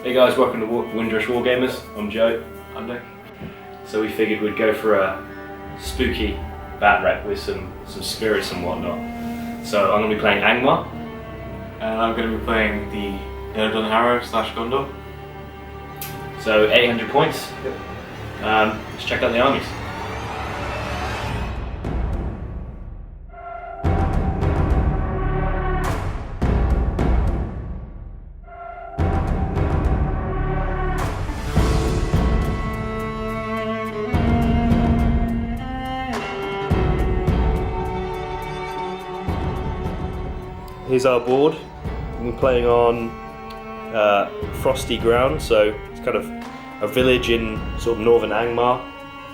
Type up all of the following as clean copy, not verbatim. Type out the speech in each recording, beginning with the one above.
Hey guys, welcome to Windrush Wargamers. I'm Joe. I'm Nick. So we figured we'd go for a spooky bat wreck with some spirits and whatnot. So I'm going to be playing Angmar. And I'm going to be playing the Dunharrow / Gondor. So 800 points. Yep. Let's check out the armies. Here's our board. We're playing on frosty ground, so it's kind of a village in sort of northern Angmar,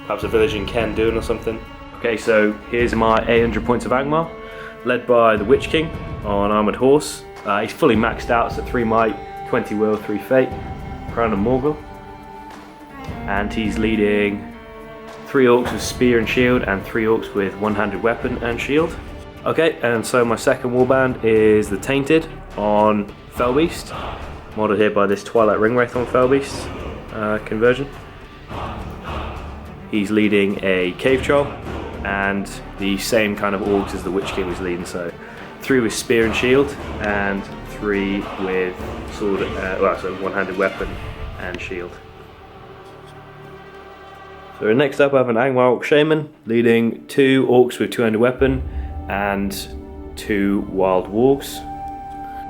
perhaps a village in Kandun or something. Okay, so here's my 800 points of Angmar, led by the Witch King on armoured horse. He's fully maxed out, so 3 might, 20 will, 3 fate, crown and Morgul. And he's leading 3 orcs with spear and shield, and 3 orcs with one-handed weapon and shield. Okay, and so my second warband is the Tainted on Felbeast, modeled here by this Twilight Ringwraith on Felbeast conversion. He's leading a Cave Troll and the same kind of orcs as the Witch King was leading, so 3 with spear and shield and 3 with sword, so one-handed weapon and shield. So next up I have an Angmar Orc Shaman leading 2 orcs with two-handed weapon and 2 wild wargs.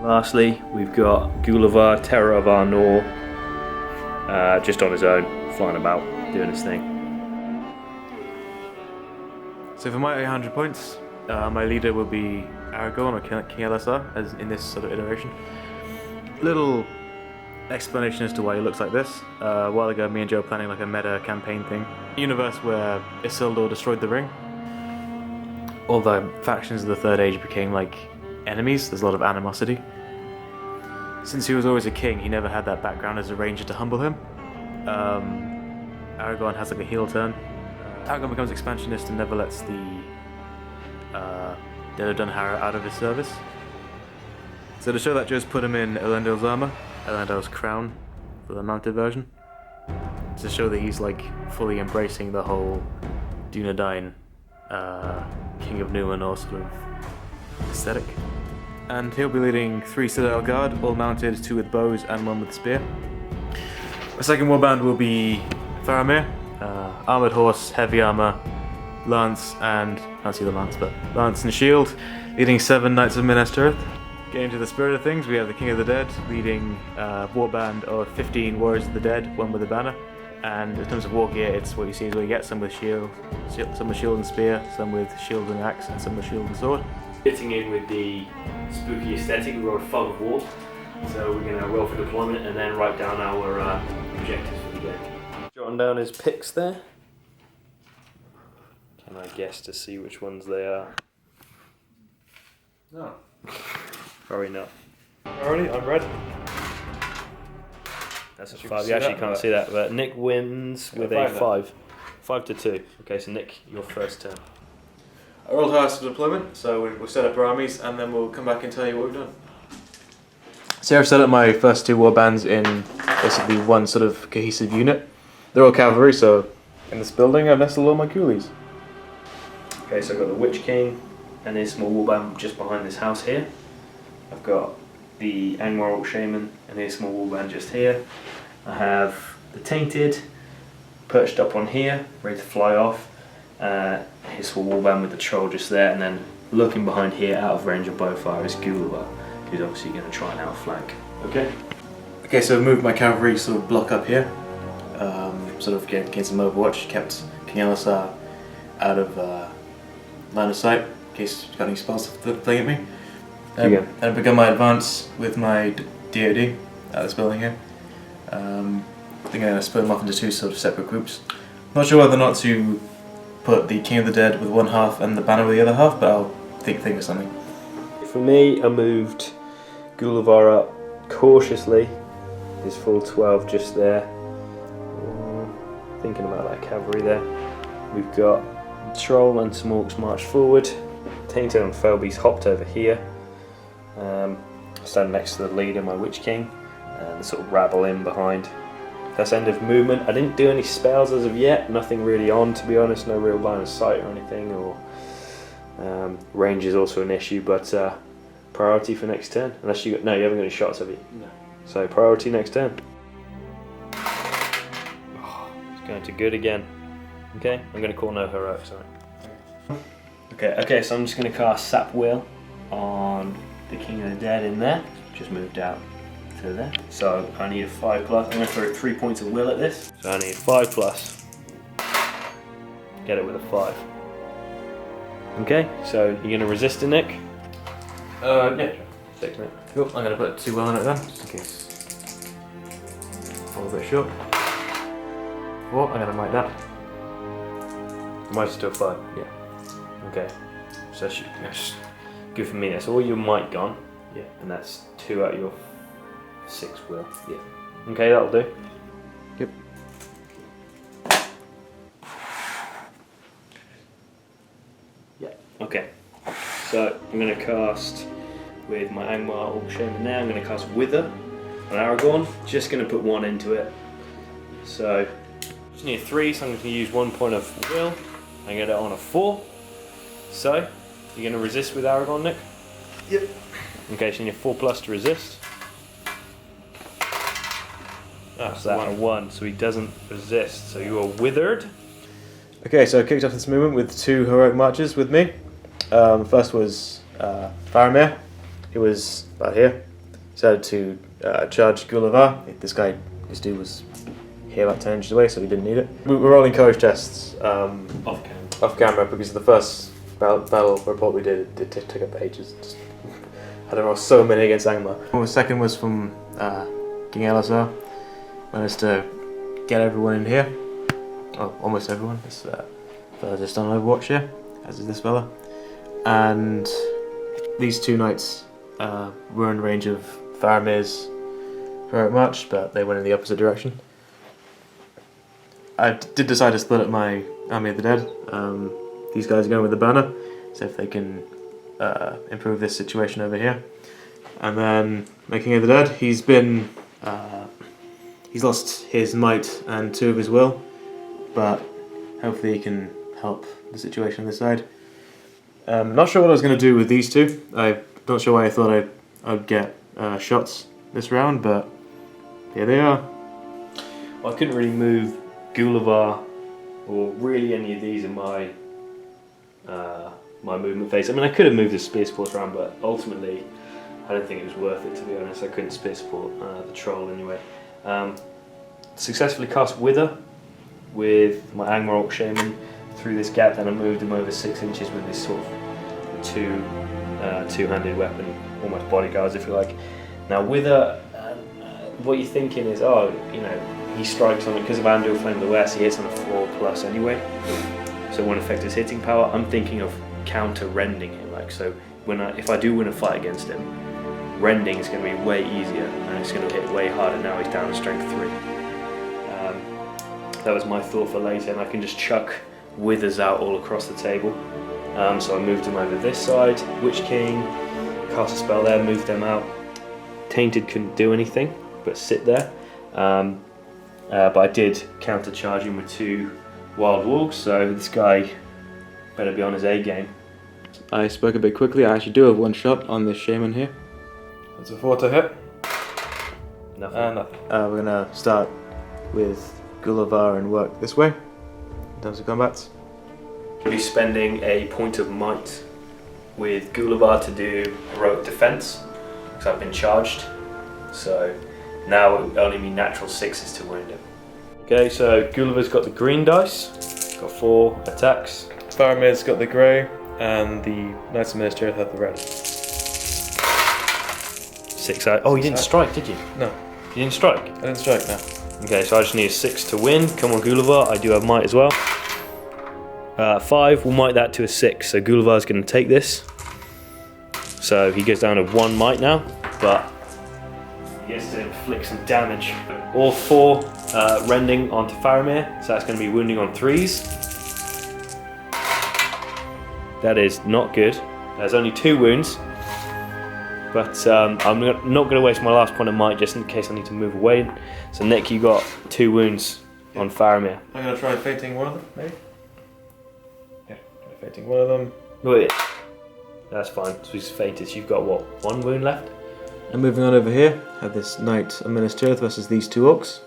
Lastly, we've got Gulavar, Terror of Arnor, just on his own, flying about, doing his thing. So for my 800 points, my leader will be Aragorn or King Elisar, as in this sort of iteration. Little explanation as to why he looks like this. A while ago, me and Joe were planning like a meta campaign thing. A universe where Isildur destroyed the ring. All the factions of the Third Age became like enemies. There's a lot of animosity. Since he was always a king, he never had that background as a ranger to humble him. Aragorn has like a heel turn. Aragorn becomes expansionist and never lets the Dead of Dunharrow out of his service. So to show that, Joe's put him in Elendil's armor, Elendil's crown for the mounted version, to show that he's like fully embracing the whole Dunedain King of Numenor sort of aesthetic. And he'll be leading 3 Citadel Guard, all mounted, 2 with bows and 1 with spear. My second warband will be Faramir, armoured horse, heavy armour, lance and, I can't see the lance, but lance and shield, leading 7 Knights of Minas Tirith. Getting to the spirit of things, we have the King of the Dead, leading a warband of 15 Warriors of the Dead, 1 with a banner. And in terms of war gear, it's what you see is what you get, some with shield and spear, some with shield and axe, and some with shield and sword. Fitting in with the spooky aesthetic, we rolled a fog of war, so we're going to roll for deployment and then write down our objectives for the game. Jotting down his picks there. Can I guess to see which ones they are? No. Probably not. Already, I'm red. That's a 5. You actually can't see that, but Nick wins with a 5. 5 to 2. Okay, so Nick, your first turn. I rolled hard for deployment, so we'll set up our armies and then we'll come back and tell you what we've done. So I've set up my first 2 warbands in basically one sort of cohesive unit. They're all cavalry, so in this building I've nestled all my coolies. Okay, so I've got the Witch King and his small warband just behind this house here. I've got the Angmar Orc Shaman and his small warband just here. I have the Tainted perched up on here, ready to fly off. His small warband with the troll just there, and then looking behind here out of range of bowfire is Gulavar, who's obviously going to try and outflank. Okay. Okay, so I've moved my cavalry sort of block up here, sort of gain some overwatch, kept King Elisar out of line of sight in case he's got any spells playing at me. And I've begun my advance with my DoD at this building here. I think I'm going to split them off into 2 sort of separate groups. Not sure whether or not to put the King of the Dead with one half and the banner with the other half, but I'll think of something. For me, I moved Gulavar up cautiously, his full 12 just there. Thinking about that cavalry there. We've got Troll and some orcs marched forward. Tainted and Felbeast hopped over here. Stand next to the leader, my Witch King, and sort of rabble in behind. That's end of movement. I didn't do any spells as of yet, nothing really on, to be honest, no real line of sight or anything, or range is also an issue, but priority for next turn, unless you haven't got any shots, have you? No. So priority next turn. Oh, it's going to good again. Okay, I'm going to call no heroic, sorry. Okay, so I'm just going to cast Sap Will on the King of the Dead in there, just moved out to there. So I need a 5+. I'm going to throw 3 points of will at this. So I need 5+. Get it with a 5. Okay, so you're going to resist it, Nick? Yeah. 6, Nick. Cool. I'm going to put 2 will on it then, just in case. Fall a bit short. 4. I'm going to might that. Might still 5. Yeah. Okay, so that's good for me. That's all your might gone. Yeah. And that's 2 out of your 6 will. Yeah. Okay, that'll do. Yep. Yeah. Okay. So I'm going to cast with my Angmar Orc Shaman now. I'm going to cast Wither on Aragorn. Just going to put 1 into it. So just need a 3, so I'm going to use 1 point of will. I get it on a 4. So you're going to resist with Aragorn, Nick? Yep. Okay, so you need 4+ to resist. That's that a 1, so he doesn't resist. So you are withered. Okay, so I kicked off this movement with 2 heroic marches with me. First was Faramir. He was about here. Decided to charge Gulavar. This dude was here about 10 inches away, so he didn't need it. We were rolling courage tests off camera because the first battle report we did, it took up ages. Just had to roll so many against Angmar. The second was from King Elazar. Managed to get everyone in here. Oh, almost everyone. This fella just on Overwatch here, as is this fella. And these 2 knights were in range of Faramir's heroic march, but they went in the opposite direction. I did decide to split up my Army of the Dead. These guys are going with the banner, so if they can improve this situation over here. And then my King of the Dead, he's lost his might and 2 of his will, but hopefully he can help the situation on this side. Not sure what I was going to do with these 2. I'm not sure why I thought I'd get shots this round, but here they are. Well, I couldn't really move Gulavar or really any of these in my my movement phase. I mean, I could have moved the spear support around, but ultimately I don't think it was worth it, to be honest. I couldn't spear support the troll anyway. Successfully cast Wither with my Angmar Orc Shaman through this gap, then I moved him over 6 inches with this sort of two-handed weapon, almost bodyguards if you like. Now Wither, what you're thinking is, he strikes on it because of Andor Flame of the West, he hits on a 4+ anyway, so it won't affect his hitting power. I'm thinking of counter-rending him, so if I do win a fight against him, rending is going to be way easier and it's going to hit way harder. Now he's down to strength 3. That was my thought for later, and I can just chuck Withers out all across the table. So I moved him over this side. Witch King, cast a spell there, moved them out. Tainted couldn't do anything but sit there. But I did counter charge him with 2 Wild Wargs, so this guy better be on his A game. I spoke a bit quickly. I actually do have 1 shot on this shaman here. That's a 4 to hit. Nothing. Nothing. We're gonna start with Gulavar and work this way in terms of combats. We'll be spending a point of might with Gulavar to do heroic defense because I've been charged. So now it will only be natural 6s to wound him. Okay, so Gulavar's got the green dice, got 4 attacks. Faramir's got the grey, and the Knights of Minas Tirith have the red. 6 out. Oh, you didn't strike, did you? No. You didn't strike? I didn't strike, no. Okay, so I just need a 6 to win. Come on, Gulavar. I do have might as well. 5, we'll might that to a 6. So Gulavar's going to take this. So he goes down to 1 might now, but he gets to inflict some damage. All 4 rending onto Faramir, so that's going to be wounding on 3s. That is not good. There's only 2 wounds. But I'm not going to waste my last point of might just in case I need to move away. So Nick, you got 2 wounds on Faramir. I'm going to try fainting one of them, maybe? Yeah, fainting one of them. Wait, that's fine. So he's fainted. So you've got what, 1 wound left? And moving on over here, I have this knight of Minas Tirith versus these 2 orcs.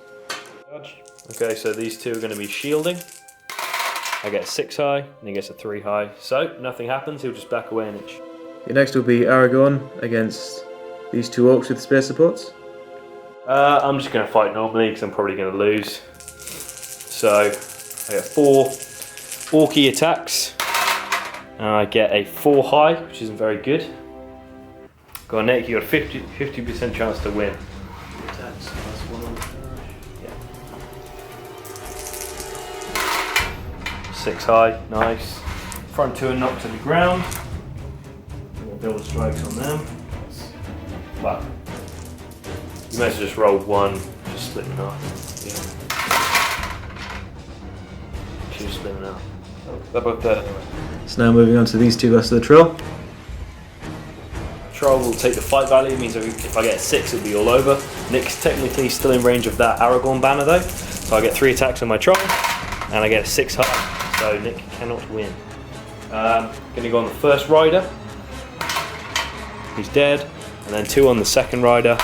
Okay, so these 2 are going to be shielding. I get a 6 high, and he gets a 3 high. So nothing happens. He'll just back away an inch. Your next will be Aragorn against these 2 orcs with spear supports. I'm just going to fight normally because I'm probably going to lose. So I get 4 orky attacks. And I get a 4 high, which isn't very good. Go on, Nick, you got a 50% chance to win. Attacks, that's 1 on. Yeah. 6 high, nice. Front 2 are knocked to the ground. We'll build strikes on them. Well, you may as well just roll 1, just split them off. Yeah. 2 split them off. Oh, they're both dead anyway. So now moving on to these 2 versus the Troll. Troll will take the fight value, means if I get a 6 it'll be all over. Nick's technically still in range of that Aragorn banner though, so I get 3 attacks on my Troll, and I get a 6 high, so Nick cannot win. Gonna go on the first rider, he's dead, and then 2 on the second rider,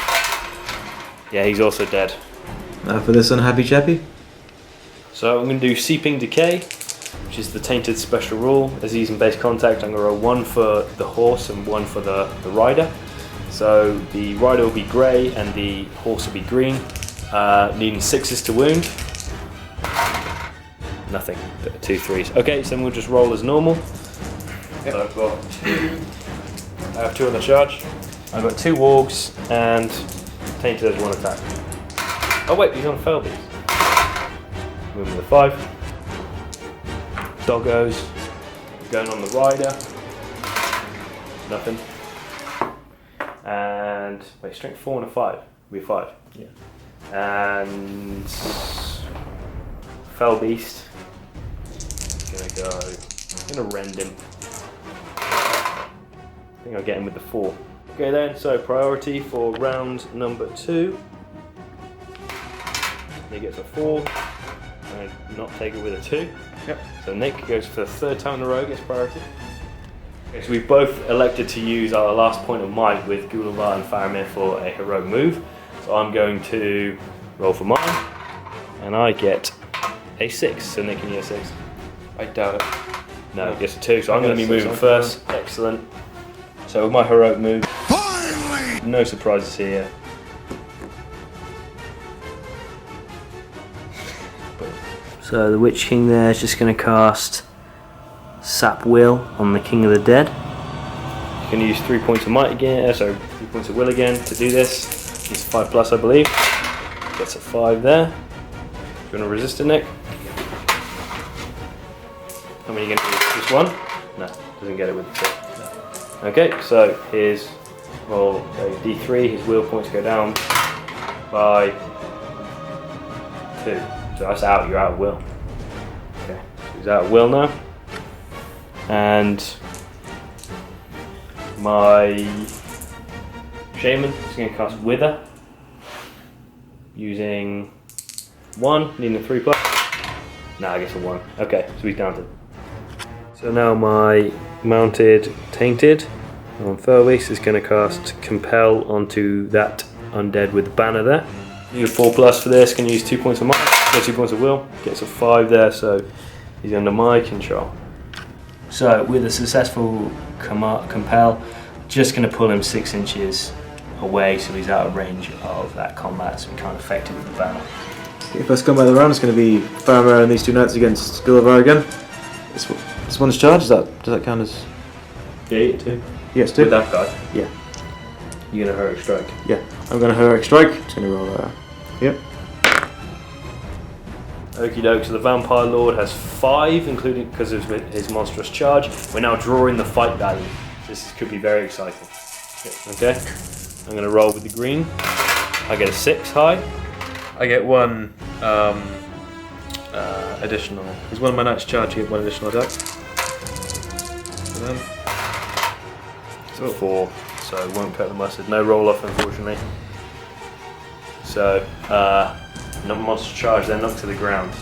yeah, he's also dead. Now for this unhappy chappy. So I'm gonna do Seeping Decay, which is the tainted special rule. As he's in base contact, I'm going to roll 1 for the horse and 1 for the rider. So the rider will be grey and the horse will be green. Needing 6s to wound. Nothing, 2 3s. Okay, so then we'll just roll as normal. Yep. So I've got 2. I have 2 on the charge. I've got 2 wargs and tainted as 1 attack. Oh wait, he's on Fell Beast. Moving with a 5. Doggos, going on the rider, nothing, and wait, strength 4 and a 5, be 5, yeah, and Fell Beast, gonna rend him, I think I'll get him with the 4. Okay then, so priority for round number 2, he gets a 4, and not take it with a 2. Yep. So Nick goes for the 3rd time in a row, gets priority. Okay, so we've both elected to use our last point of might with Gulavar and Faramir for a heroic move. So I'm going to roll for mine, and I get a 6. So Nick, can you get a 6? I doubt it. No, he gets a 2, so I'm going to be moving first. Excellent. So with my heroic move, finally! No surprises here. So the Witch King there is just going to cast Sap Will on the King of the Dead. You're going to use 3 points of might again, 3 points of will again to do this. He's 5+, I believe. Gets a 5 there. Do you want to resist it, Nick? How many are you going to use? Just 1? No, doesn't get it with the 2. Okay, so here's, well, D3, his will points go down by 2. So that's out, you're out of will. Okay, so he's out of will now. And my Shaman is going to cast Wither. Using 1, needing a 3+. Nah, I guess a 1. Okay, so he's down to. So now my mounted Tainted on Furbeast is going to cast Compel onto that undead with the banner there. Need a 4+ for this, can use 2 points of might. 2 points of will, gets a 5 there, so he's under my control. So with a successful compel, just going to pull him 6 inches away so he's out of range of that combat, so we can't affect him with the banner. Okay, first combat of the round is going to be Faramir and these 2 knights against Gulavar again. This one's charged, does that count as? Yeah, you get 2. Yes, 2. With that guy? Yeah. You're going to heroic strike? Yeah, I'm going to heroic strike, just going to roll that. Yep. Okie doke, so the Vampire Lord has 5, including because of his monstrous charge. We're now drawing the fight value. This could be very exciting. Okay, I'm going to roll with the green. I get a 6 high. I get 1 additional. Is one of my knights charge, you get 1 additional attack. So 4. so it won't cut the mustard. No roll off, unfortunately. So, monster charge, then knock to the ground.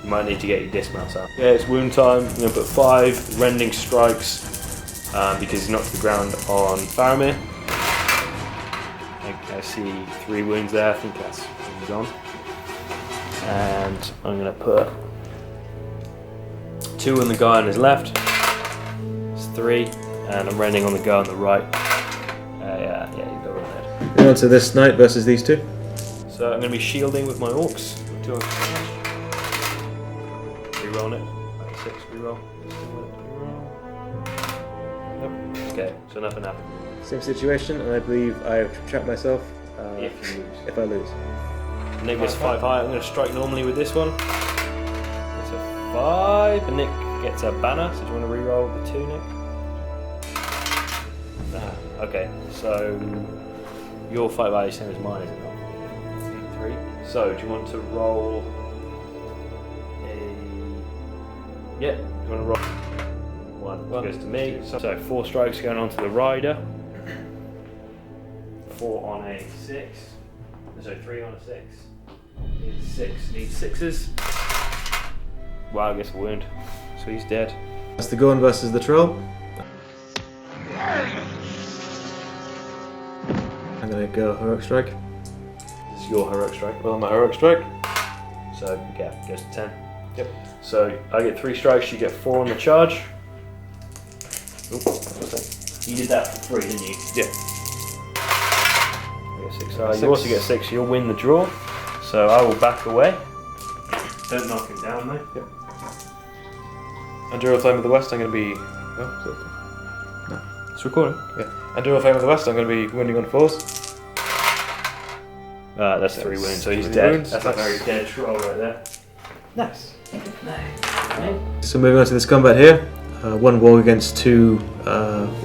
You might need to get your dismounts out. Yeah, it's wound time. I'm going to put 5 rending strikes because he's knocked to the ground on Faramir. I see 3 wounds there. I think that's gone. And I'm going to put 2 on the guy on his left. It's 3, and I'm rending on the guy on the right. Yeah, you go right ahead. Moving on to this knight versus these 2. So I'm going to be shielding with my orcs. 2 on Reroll it. 6 reroll. Nope. Okay, so nothing happened. Same situation, and I believe I've trapped myself If you lose. if I lose. Nick gets 5 high. I'm going to strike normally with this one. It's a 5, and Nick gets a banner. So do you want to reroll the 2, Nick? Nah. Okay, so your fight value is the same as mine, is it not? 3. So do you want to roll a? Yeah. Do you want to roll 1? Goes to me. So 4 strikes going on to the rider. 4 on a 6. So 3 on a 6. Needs 6. Needs 6s. Wow, gets a wound. So he's dead. That's the Gorn versus the Troll. I'm gonna go heroic strike. This is your heroic strike. Well, my heroic strike. So yeah, goes to 10. Yep. So I get 3 strikes. You get 4 on the charge. Oop, what's that? You did that for free, didn't you? Yeah. You get 6. You also get 6. You'll win the draw. So I will back away. Don't knock him down though. Yep. Under Flame of the West, I'm going to be. No, It's recording. yeah. Under Flame of the West, I'm going to be wounding on 4s. That's 3 wounds. So he's 3 dead. wounds. That's a very dead troll right there. Nice. So moving on to this combat here. 1 warg against 2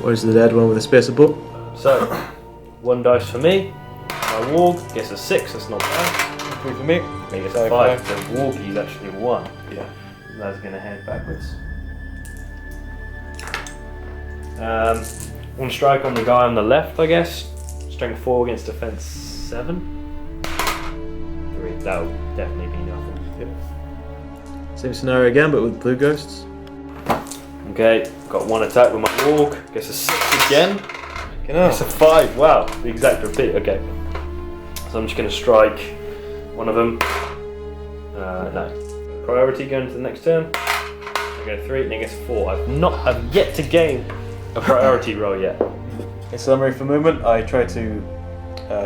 Warriors of the Dead, one with a spear support. So 1 dice for me. My warg gets a 6. That's not bad. 3 for me. He gets a 5. So wargie's actually 1. Yeah. That's going to head backwards. 1 strike on the guy on the left, I guess. Strength 4 against defense 7. 3. That'll definitely be nothing. Yep. Same scenario again, but with blue ghosts. Okay, got 1 attack with my warg. Gets a 6 again. Genau. It's a 5. Wow, the exact repeat. Okay. So I'm just going to strike one of them. No. Priority going to the next turn. I go 3 and it gets 4. I've yet to gain a priority roll yet. In summary for movement, I tried to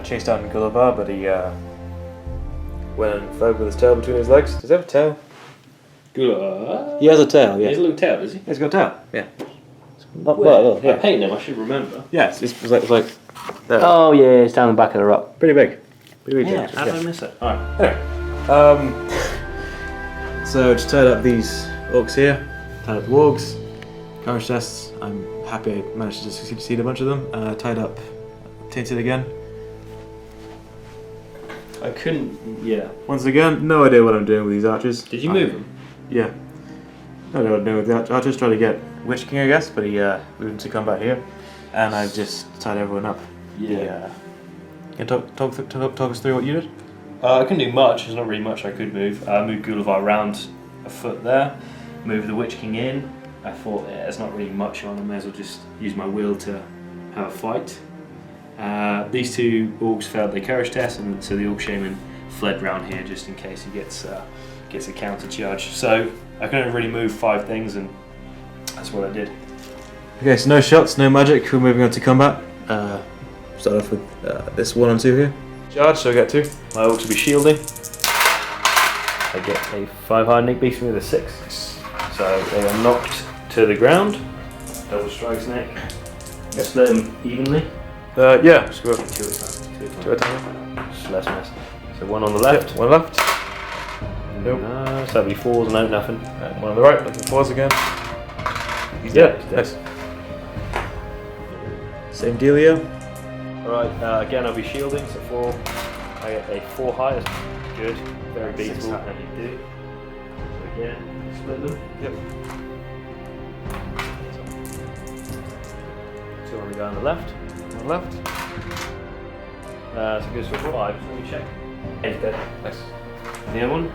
chase down Gulliver, but he went and fell with his tail between his legs. Does he have a tail? Good. He has a tail, He has a little tail, does he? He's got a tail, yeah. I painted him, I should remember. Yeah, it's like there. Oh yeah, it's down the back of the rock. Pretty big. Pretty big. Yeah, how did I miss it? Alright. Anyway, so just tied up these orcs here, tied up the wargs, courage tests. I'm happy I managed to succeed a bunch of them. Tied up Tainted again. I couldn't, yeah. Once again, no idea what I'm doing with these archers. Did you move them? Yeah. No idea what I'm doing with the archers. Trying to get Witch King, I guess, but he moved into combat here, and I've just tied everyone up. Yeah. Can you talk us through what you did? I couldn't do much, there's not really much I could move. I moved Gulliver around a foot there, moved the Witch King in. I thought, yeah, there's not really much on, I may as well just use my will to have a fight. These 2 orcs failed their courage test, and so the orc shaman fled round here just in case he gets a counter charge. So I can only really move 5 things, and that's what I did. Okay, so no shots, no magic. We're moving on to combat. Start off with this 1 and 2 here. Charge, so I get 2. My orcs will be shielding. I get a 5 high. Nick beats me with a 6. So they are knocked to the ground. Double strikes, Nick. Split them evenly. Yeah, just go 2 at a time. 2 at a time. Just less mess. So 1 on the left. 1 left. Nope. No, so that'll be 4s, no, nothing. And 1 on the right, looking 4s again. He's dead. Nice. Same dealio. Alright, again I'll be shielding, so 4. I get a 4 high, that's good. Very beatable, and you do. So again, split them. Yep. 2 on the guy on the left. On left. So it goes for 5. So let me check. He's dead. Nice. The other one?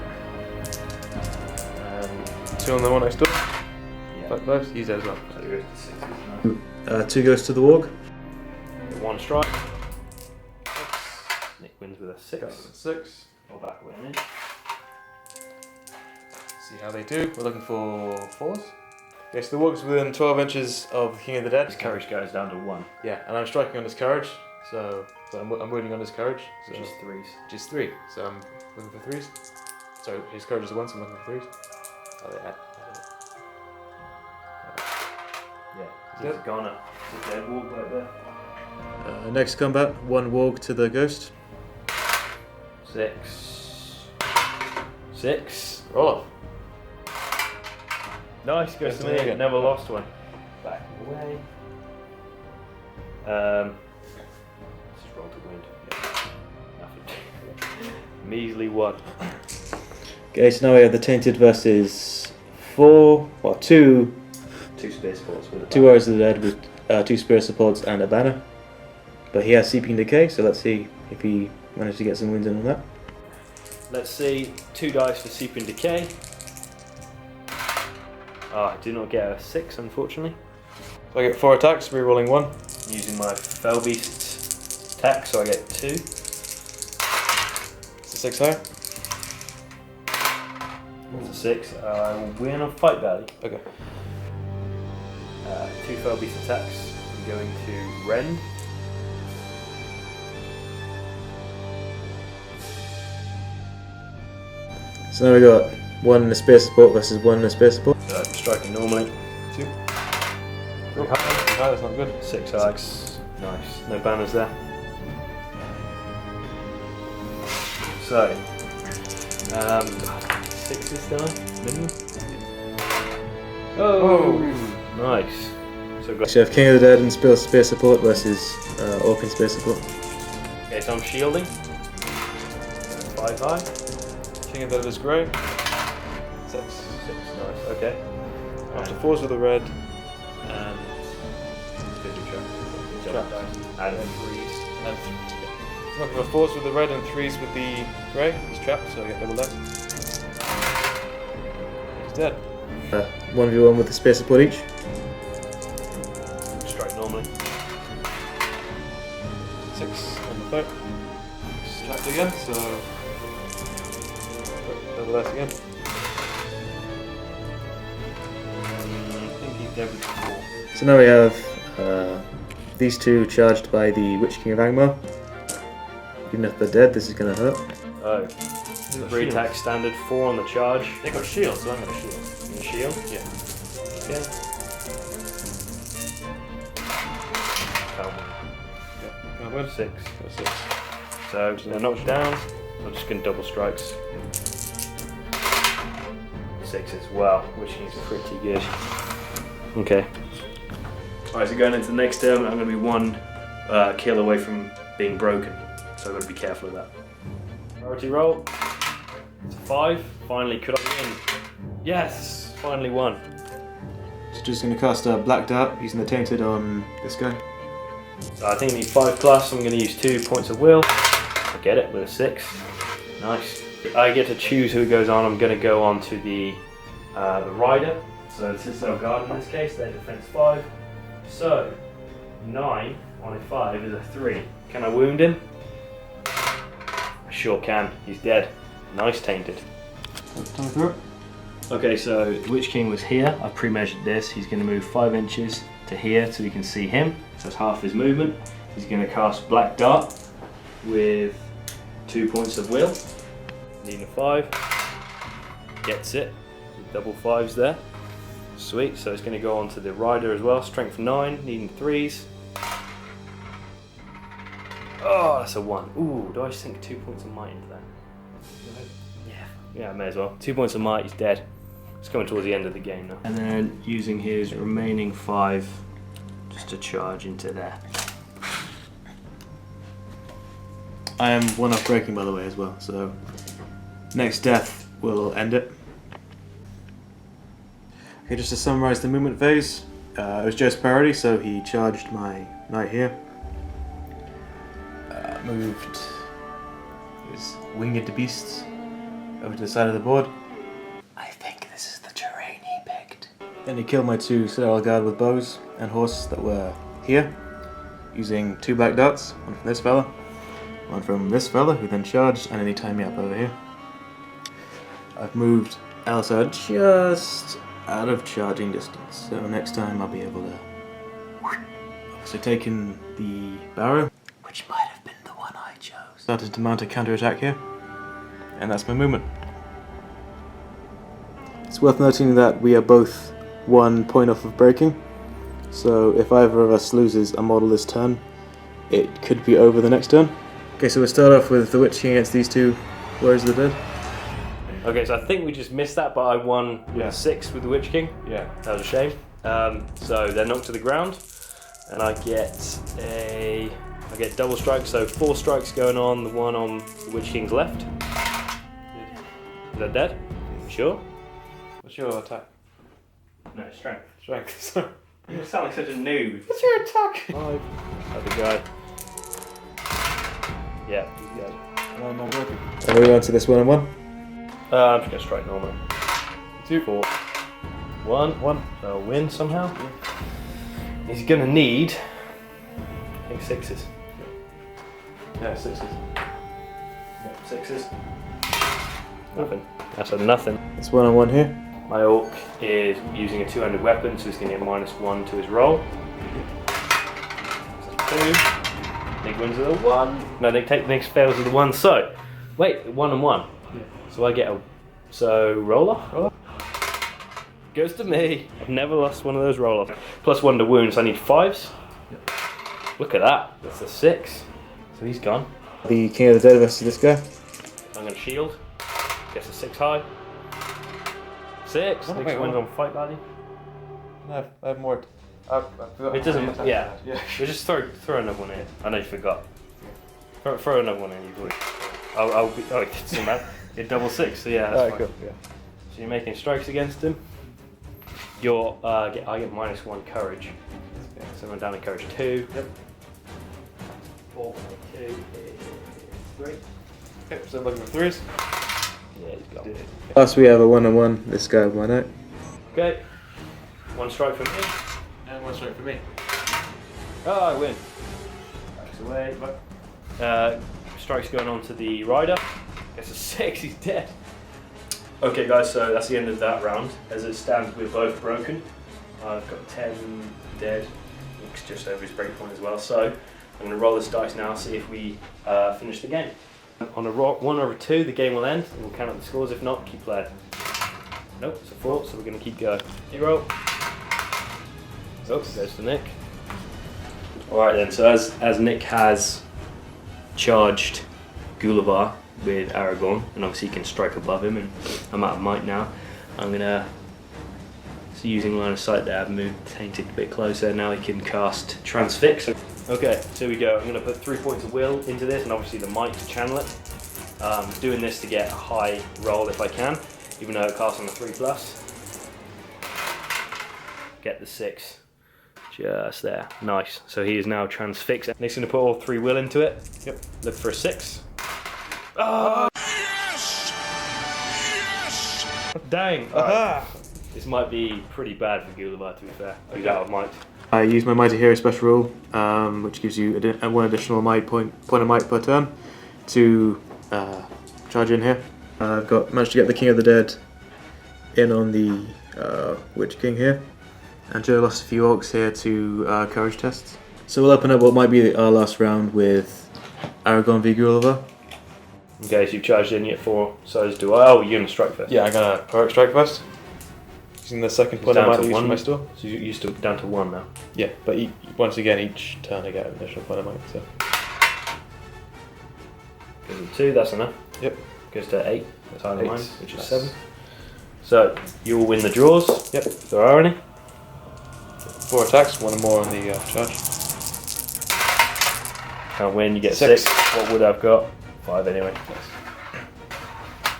2 on the one next door. Yeah. Back left. He's dead as well. So it goes to 6. 2 goes to the warg. 1 strike. Nick wins with a 6. 6. Or back winning. See how they do. We're looking for 4s. Okay, so the warg's within 12 inches of the King of the Dead. His courage goes down to 1. Yeah, and I'm striking on his courage. So I'm wounding on his courage. So Which is 3s. which is 3. So I'm looking for 3s. So his courage is 1, so I'm looking for 3s. Oh, they add. Yeah. He's gone up. It's a dead walk right there. Next combat, 1 warg to the ghost. 6. 6. Roll off. Nice, goes to me again. Never lost one. Back away. Let's just roll to win. Yeah. Nothing. Measly 1. Okay, so now we have the Tainted versus 2 spear supports with a 2 Warriors of the Dead with 2 spear supports and a banner. But he has Seeping Decay, so let's see if he managed to get some wounds in on that. Let's see. 2 dice for Seeping Decay. I do not get a 6, unfortunately. So I get 4 attacks, re-rolling 1. Using my Fell Beast attack, so I get 2. It's a 6 higher. It's a 6. I will win on fight value. Okay. 2 Fell Beast attacks. I'm going to rend. So now we got 1 in the spear support versus 1 in the spear support. So I'm striking normally. 2. Oh, that's not good. 6 attacks. Nice. No banners there. So, 6 this time, minimum. Oh, nice. So So you have King of the Dead and spear support versus Orc and spear support. okay, so I'm shielding. 5 high. King of the Dead is grey. 6. 6, nice. Okay. After 4s with the red and Trap. And 3s. And looking for 4s with the red and 3s with the grey. It's trapped, so I get double dice. He's dead. 1v1 with the spear support each. Strike normally. 6 on the foot. Trapped again, so double dice again. I think he's dead with 4. So now we have these 2 charged by the Witch King of Angmar. Even if they're dead, this is going to hurt. Oh. 3 attack standard, 4 on the charge. They got shield, so I'm going to shield. You gonna shield? Yeah. Okay. Can I win? 6. Got 6. So they're knocked down. I'm just going to double strikes. 6 as well, which is pretty good. Okay. Alright, so going into the next turn, I'm going to be 1 kill away from being broken. So I've got to be careful of that. Priority roll. It's a 5. Finally, could I win? Yes! Finally won. So just going to cast a Black Dart using the Tainted on this guy. So I think I need 5 plus. I'm going to use 2 points of will. I get it with a 6. Nice. I get to choose who goes on. I'm going to go on to the rider. So the Citadel Guard in this case. Their defense 5. So 9 on a 5 is a 3. Can I wound him? I sure can. He's dead. Nice Tainted. Okay, so the Witch King was here. I pre-measured this. He's going to move 5 inches to here so we can see him. So that's half his movement. He's going to cast Black Dart with 2 points of will. Needing a 5. Gets it. Double 5s there. Sweet. So it's going to go on to the rider as well. Strength 9. Needing 3s. Oh, that's a 1. Ooh, do I sink 2 points of might into that? Yeah, I may as well. 2 points of might, he's dead. It's coming towards the end of the game now. And then using his remaining 5 just to charge into there. I am 1 off breaking, by the way, as well, so next death will end it. Okay, just to summarise the movement phase, it was Joe's priority, so he charged my knight here. moved his winged beasts over to the side of the board. I think this is the terrain he picked. Then he killed my 2 Citadel Guard with bows and horse that were here, using 2 black darts, one from this fella, one from this fella, who then charged, and then he tied me up over here. I've moved Alisar just out of charging distance, so next time I'll be able to... So taking the barrow, Which might have been the one I chose. started to mount a counter-attack here, and that's my movement. It's worth noting that we are both 1 point off of breaking, so if either of us loses a model this turn, it could be over the next turn. Okay, so we'll start off with the Witch King against these 2 Warriors of the Dead. Okay, so I think we just missed that, but I won with Yeah. a 6 with the Witch King. Yeah. That was a shame. So they're knocked to the ground, and I get double strikes, so 4 strikes going on, the one on the Witch King's left. Is that dead? Sure? What's your attack? No, strength. Strength. You sound like such a noob. What's your attack? 5. Other guy. Yeah, he's dead. I'm not broken. And we on to this 1-on-1. I'm just gonna strike normal. 2. 4. 1. 1. So I'll win somehow. He's gonna need, I think, 6s. Yeah, 6s. Yeah, 6s. Nothing. That's a nothing. It's 1-on-1 here. My orc is using a 2-handed weapon, so he's going to get -1 to his roll. So 2. Nick wins with a 1. No, Nick fails with a 1. So, wait, 1-on-1. Yeah. So I get a... So, roll off? Goes to me. I've never lost one of those roll offs. +1 to wounds, I need 5s. Yep. Look at that. That's a 6. So he's gone. The King of the Dead versus this guy. I'm going to shield. Gets a 6 high. 6. Oh, Nick wait, wins what? on fight value. No, I have more. It doesn't. Yeah. We'll just throw another one in. I know you forgot. Throw another one in. You've already. I'll be. Oh, it doesn't matter. You're double 6. So yeah. That's fine. Cool. Yeah. So you're making strikes against him. You're. I get -1 courage. So I'm down to courage 2. Yep. 4, 2 is 3. Okay, so looking for 3s. Yeah, he's gone. Last we have a 1-on-1. This guy won out. Okay. 1 strike from me. And 1 strike for me. Oh, I win. Backs away. Strike's going on to the rider. It's a 6, he's dead. Okay guys, so that's the end of that round. As it stands, we're both broken. I've got 10 dead. Nick's just over his breakpoint as well. So I'm going to roll this dice now, see if we finish the game. On a 1 or a 2, the game will end, and we'll count up the scores. If not, keep playing. Nope, it's a 4, so we're going to keep going. You roll. Oops, goes to Nick. Alright then, so as Nick has charged Gulavar with Aragorn, and obviously he can strike above him, and I'm out of might now, I'm going to, so using line of sight there, I've moved Tainted a bit closer, now he can cast Transfix. Okay, so here we go. I'm going to put 3 points of will into this, and obviously the might to channel it. Doing this to get a high roll if I can, even though it casts on a 3+. Get the 6. Just there. Nice. So he is now transfixed. Nick's going to put all 3 will into it. Yep. Look for a 6. Oh! Yes! Yes! Dang. Right. This might be pretty bad for Gulavar, to be fair. He's out of might. I use my Mighty Hero special rule, which gives you 1 additional might point of might per turn to charge in here. I've managed to get the King of the Dead in on the Witch King here, and Joe lost a few orcs here to courage tests. So we'll open up what might be our last round with Aragorn v Gulavar. Okay, so you've charged in, you get 4. So do I. Oh, you're going to strike first. Yeah, I'm gonna Poetic Strike first. Using the second point of Down might to I use 1. from my store. So you're still down to 1 now. Yeah, but once again each turn I get an additional point of might. So. Goes to 2, that's enough. Yep. Goes to 8, that's higher than 8, mine, which is that's- 7. So you'll win the draws. Yep. If there are any. 4 attacks, 1 or more on the charge. Can't win, you get 6. 6. What would I've got? 5 anyway.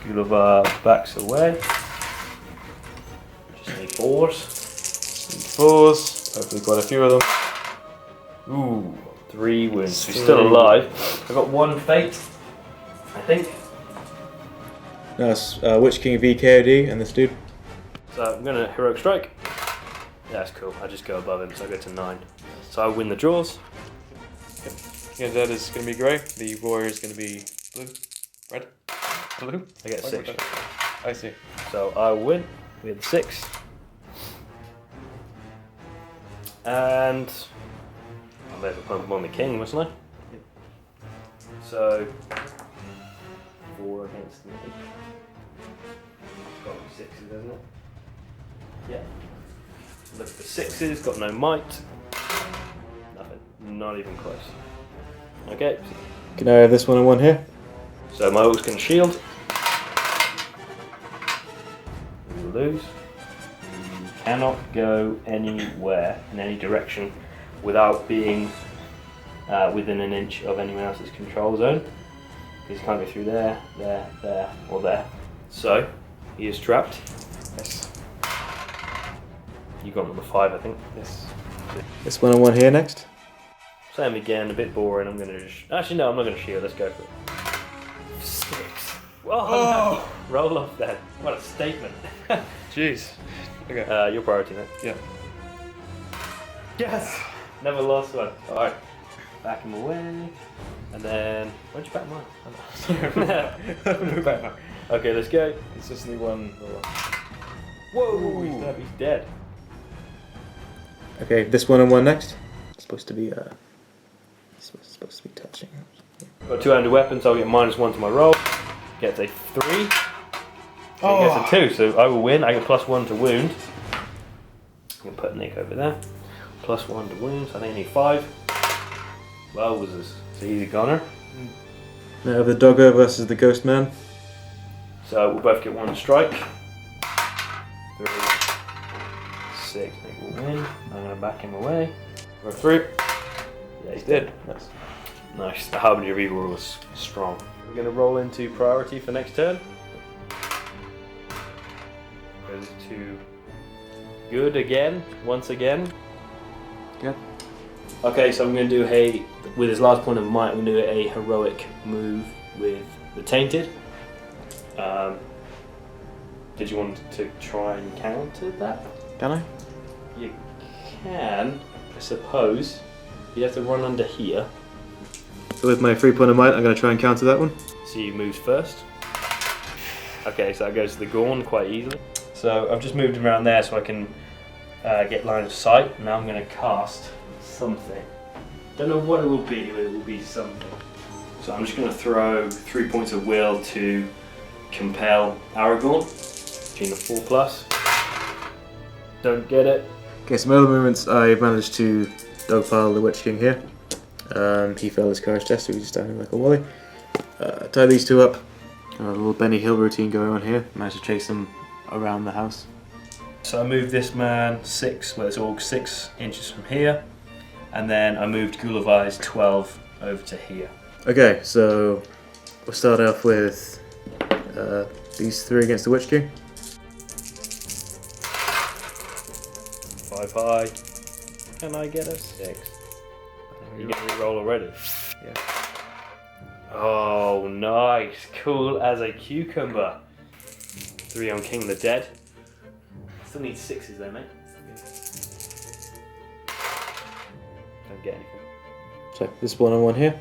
Gulavar backs away. Just need 4s. Need 4s, hopefully quite a few of them. Ooh, 3 wounds. He's still alive. I've got 1 fate, I think. No, it's Witch King VKOD and this dude. So I'm gonna heroic strike. Yeah, that's cool. I just go above him, so I go to 9. So I win the draws. Yeah, that is going to be grey. The warrior is going to be blue. Red? Blue? I get 6. I see. So I win with 6. And I better pump on the king, mustn't I? So 4 against me. Got 6s, isn't it? Yeah. Look for 6s, got no might. Nothing. Not even close. Okay. Can I have this 1-on-1 here? So my orc's gonna shield. You lose. You cannot go anywhere in any direction without being within an inch of anyone else's control zone. Because he can't go through there, there, there, or there. So he is trapped. Yes. You got number 5, I think. Yes. This 1-on-1 here next. Same again, a bit boring. I'm gonna just. Actually, no, I'm not gonna shield. Let's go for it. 6. Oh, no. Roll off then. What a statement. Jeez. Okay. Your priority, mate. Yeah. Yes! Never lost one. Alright. Back him away. And then. Where'd you back mine? Move back now. Okay, let's go. It's just the one. Whoa! He's dead. He's dead. Okay, this 1-on-1 next. It's supposed to be supposed to be touching. Got 2-handed weapons, so I'll get -1 to my roll. Gets a 3. Oh. He gets a 2, so I will win. I get +1 to wound. I'm gonna put Nick over there. +1 to wound, so I think I need 5. Well, was this? So he's a goner. Now the doggo versus the ghost man. So we'll both get 1 strike. 3, 6, Nick will win. I'm gonna back him away. We're 3. Yeah, he's dead. Nice. Nice. The Harbinger of Evil was strong. We're gonna roll into priority for next turn. Goes to good again, once again. Good. Okay, so I'm going to do with his last point of might, I'm going to do a heroic move with the Tainted. Did you want to try and counter that? Can I? You can, I suppose. You have to run under here. So with my 3 point of might, I'm going to try and counter that one. So you moves first. Okay, so that goes to the Gorn quite easily. So I've just moved him around there so I can get line of sight. Now I'm going to cast something. Don't know what it will be, but it will be something. So I'm just going to throw 3 points of will to compel Aragorn, between the 4+. Don't get it. Okay, some other movements. I managed to dogpile the Witch King here. He failed his courage test, so we just standing like a wally. Tie these 2 up. A little Benny Hill routine going on here. Managed to chase them around the house. So I moved this man 6, well it's all 6 inches from here. And then I moved Gulavai's 12 over to here. Okay, so we'll start off with these 3 against the Witch King. 5 high. Can I get a 6? You get a roll already? Yeah. Oh, nice. Cool as a cucumber. 3 on King the Dead. Still need 6s though, mate. Don't get anything. So this 1-on-1 here.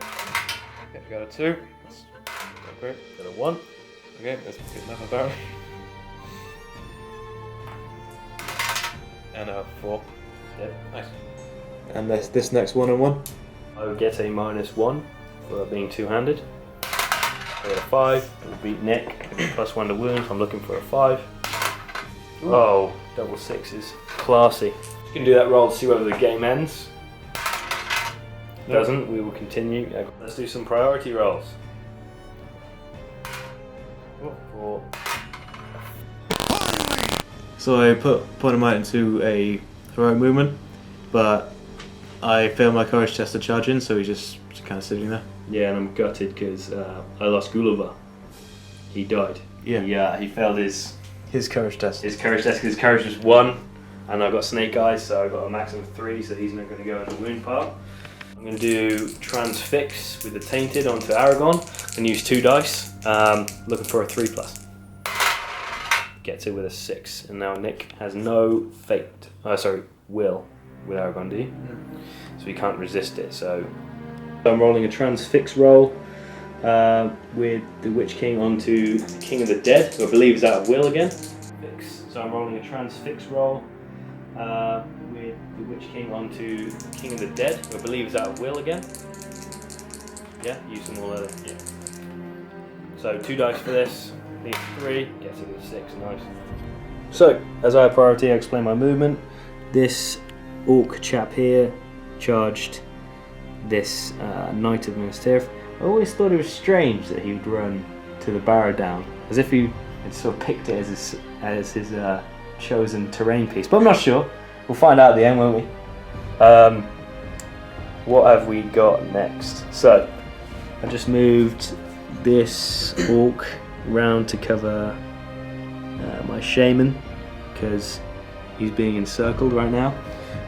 Okay, we got a 2. That's not great. Got a 1. Okay, that's good enough about. And a 4. Dead. Nice. And this next 1-on-1. I will get a -1 for being 2-handed. I got a 5. It will beat Nick. I get +1 to wounds. I'm looking for a 5. Ooh. Oh, double 6s. Classy. You can do that roll to see whether the game ends. If it doesn't, we will continue. Let's do some priority rolls. Four. So I put point of might into a heroic movement, but I failed my courage test to charge in, so he's just kind of sitting there. Yeah, and I'm gutted because I lost Gulliver. He died. Yeah. He failed his courage test. courage test because his courage was 1, and I've got snake eyes, so I've got a maximum of 3, so he's not going to go in the wound part. I'm going to do transfix with the tainted onto Aragon and use 2 dice. Looking for a 3+. Gets it with a 6, and now Nick has no will with Aragon D, so he can't resist it. So I'm rolling a transfix roll with the Witch King onto the King of the Dead, who I believe is out of will again. So I'm rolling a transfix roll with the Witch King onto the King of the Dead, who I believe is out of will again. Yeah, use them all early. Yeah. So 2 dice for this, needs 3, gets it with a 6, nice. So, as I have priority, I explain my movement. This orc chap here charged this Knight of Minas Tirith. I always thought it was strange that he would run to the barrow down, as if he had sort of picked it as his chosen terrain piece, but I'm not sure. We'll find out at the end, won't we? What have we got next? So, I just moved this orc round to cover my shaman, because he's being encircled right now.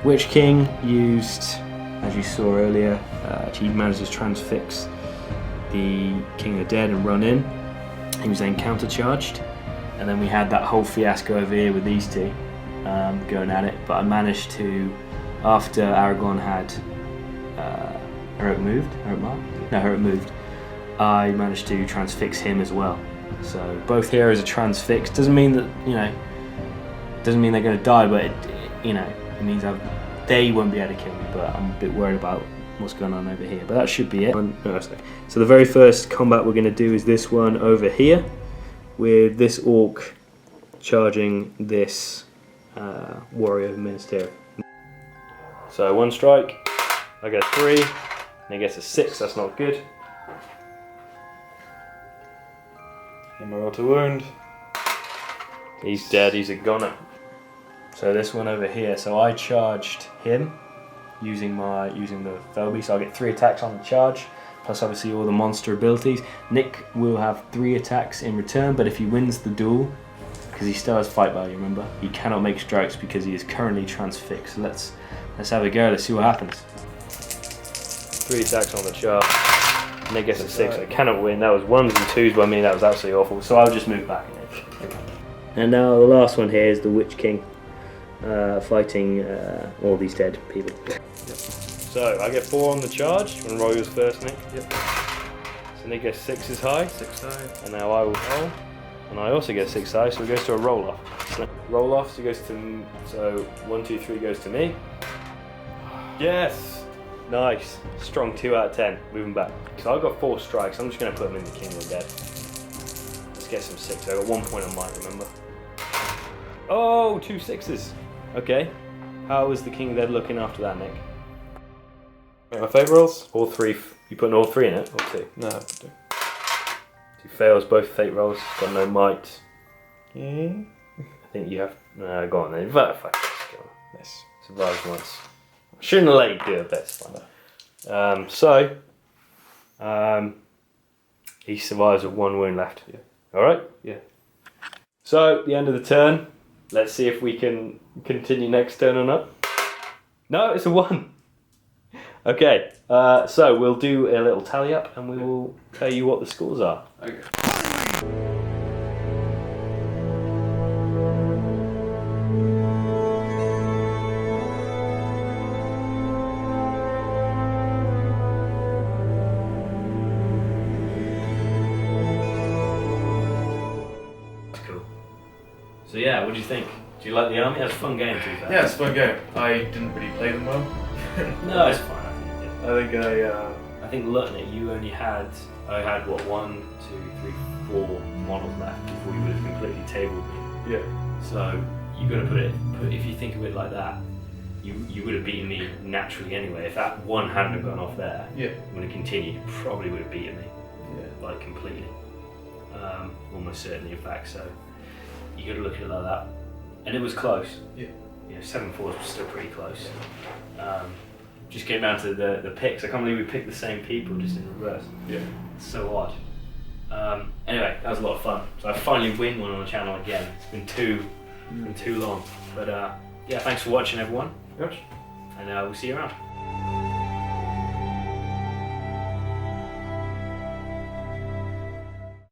Witch King used, as you saw earlier, he managed to transfix the King of the Dead and run in. He was then countercharged, and then we had that whole fiasco over here with these two going at it. But I managed to, after Aragon had Heroic moved, I managed to transfix him as well. So both heroes are transfixed. Doesn't mean that, doesn't mean they're going to die, but it means they won't be able to kill me. But I'm a bit worried about what's going on over here. But that should be it. So the very first combat we're going to do is this one over here, with this orc charging this warrior of Minas Tirith. So 1 strike, I get a 3, and he gets a 6. That's not good. Angmar to wound. He's dead, he's a goner. So this one over here, so I charged him using the Felby, so I'll get 3 attacks on the charge, plus obviously all the monster abilities. Nick will have 3 attacks in return, but if he wins the duel, because he still has fight value, remember, he cannot make strikes because he is currently transfixed. So let's have a go, let's see what happens. 3 attacks on the charge. Nick gets a 6, I cannot win. That was 1s and 2s, but I mean that was absolutely awful. So I'll just move back. And now the last one here is the Witch King fighting all these dead people. Yep. So I get 4 on the charge. You want to roll yours first, Nick? Yep. So Nick gets 6 is high. 6 high. And now I will roll. And I also get 6 high, so it goes to a roll off. Roll off, so it goes to, so 1, 2, 3 goes to me. Yes! Nice. Strong 2 out of 10. Moving back. So I've got 4 strikes. I'm just going to put them in the King of the Dead. Let's get some 6. I got 1 point on mine, remember? Oh, 2 6s. Okay. How is the King of the Dead looking after that, Nick? My fate rolls? All 3. You putting all 3 in it? Or 2? No. 2 fails, both fate rolls. Got no might. Yeah. I think you have. No, go on then. Fuck this. Go on. Nice. Survived once. Shouldn't have let you do it, but it's fine. He survives with 1 wound left. Yeah. Alright? Yeah. So, the end of the turn. Let's see if we can continue next turn or not. No, it's a 1. Okay, so we'll do a little tally up and we will tell you what the scores are. Okay. So yeah, what do you think? Do you like the army? It was a fun game, to be fair. Yeah, it's a fun game. I didn't really play them well. No, it's fine. I I think looking at you only had, I had what, 1, 2, 3, 4 models left before you would have completely tabled me. Yeah. So you got to if you think of it like that, you would have beaten me naturally anyway. If that 1 hadn't have gone off there, Yeah. when it continued, you probably would have beaten me. Yeah. Like completely. Almost certainly, in fact. So you got to look at it like that. And it was close. Yeah. 7-4 was still pretty close. Just came down to the picks. I can't believe we picked the same people just in reverse. Yeah. It's so odd. Anyway, that was a lot of fun. So I finally win one on the channel again. It's been too long. But yeah, thanks for watching, everyone, Yes. and we'll see you around.